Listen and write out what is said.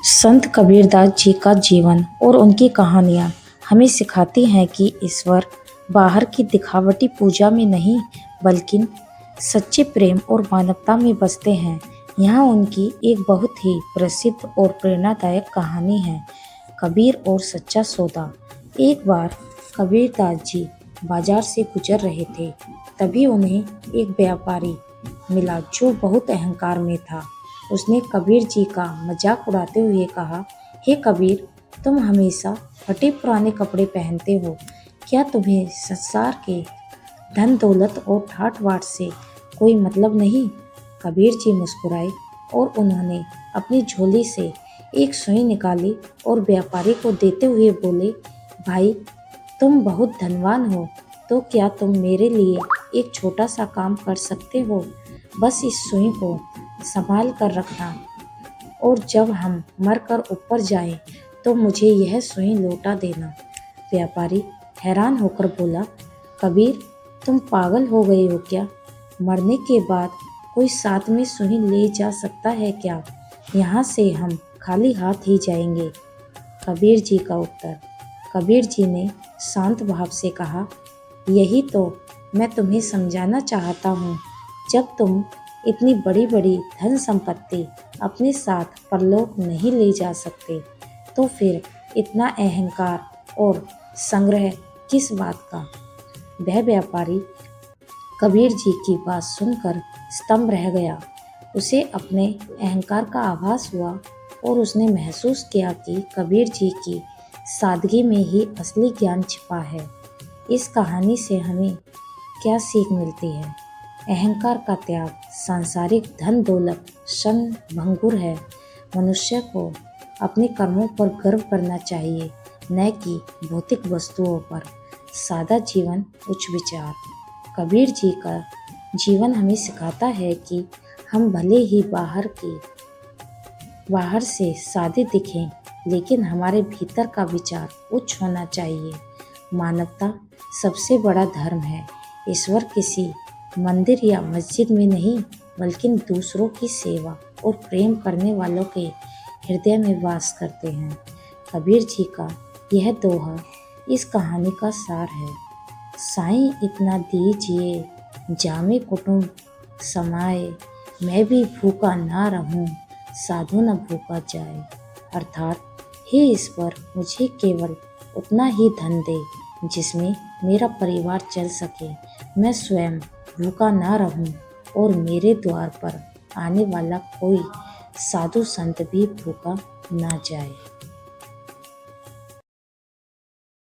संत कबीरदास जी का जीवन और उनकी कहानियाँ हमें सिखाती हैं कि ईश्वर बाहर की दिखावटी पूजा में नहीं बल्कि सच्चे प्रेम और मानवता में बसते हैं। यहाँ उनकी एक बहुत ही प्रसिद्ध और प्रेरणादायक कहानी है, कबीर और सच्चा सौदा। एक बार कबीरदास जी बाजार से गुजर रहे थे, तभी उन्हें एक व्यापारी मिला जो बहुत अहंकार में था। उसने कबीर जी का मजाक उड़ाते हुए कहा, हे कबीर, तुम हमेशा फटे पुराने कपड़े पहनते हो, क्या तुम्हें संसार के धन दौलत और ठाट बाट से कोई मतलब नहीं? कबीर जी मुस्कुराए और उन्होंने अपनी झोली से एक सुई निकाली और व्यापारी को देते हुए बोले, भाई, तुम बहुत धनवान हो, तो क्या तुम मेरे लिए एक छोटा सा काम कर सकते हो? बस इस सुई को संभाल कर रखना और जब हम मरकर ऊपर जाएं तो मुझे यह सुई लौटा देना। व्यापारी हैरान होकर बोला, कबीर, तुम पागल हो गए हो क्या? मरने के बाद कोई साथ में सुई ले जा सकता है क्या? यहाँ से हम खाली हाथ ही जाएंगे। कबीर जी का उत्तर। कबीर जी ने शांत भाव से कहा, यही तो मैं तुम्हें समझाना चाहता हूँ। जब तुम इतनी बड़ी बड़ी धन संपत्ति अपने साथ परलोक नहीं ले जा सकते, तो फिर इतना अहंकार और संग्रह किस बात का? वह व्यापारी कबीर जी की बात सुनकर स्तंभ रह गया। उसे अपने अहंकार का आभास हुआ और उसने महसूस किया कि कबीर जी की सादगी में ही असली ज्ञान छिपा है। इस कहानी से हमें क्या सीख मिलती है? अहंकार का त्याग, सांसारिक धन दौलत क्षण भंगुर है। मनुष्य को अपने कर्मों पर गर्व करना चाहिए, न कि भौतिक वस्तुओं पर। सादा जीवन, उच्च विचार। कबीर जी का जीवन हमें सिखाता है कि हम भले ही बाहर से सादे दिखें, लेकिन हमारे भीतर का विचार उच्च होना चाहिए। मानवता सबसे बड़ा धर्म है। ईश्वर किसी मंदिर या मस्जिद में नहीं, बल्कि दूसरों की सेवा और प्रेम करने वालों के हृदय में वास करते हैं। कबीर जी का यह दोहा इस कहानी का सार है। साईं इतना दीजिए, जामे कुटुंब समाए, मैं भी भूखा ना रहूं, साधु न भूखा जाए। अर्थात, हे ईश्वर, मुझे केवल उतना ही धन दे जिसमें मेरा परिवार चल सके, मैं स्वयं भूखा ना रहूं और मेरे द्वार पर आने वाला कोई साधु संत भी भूखा ना जाए।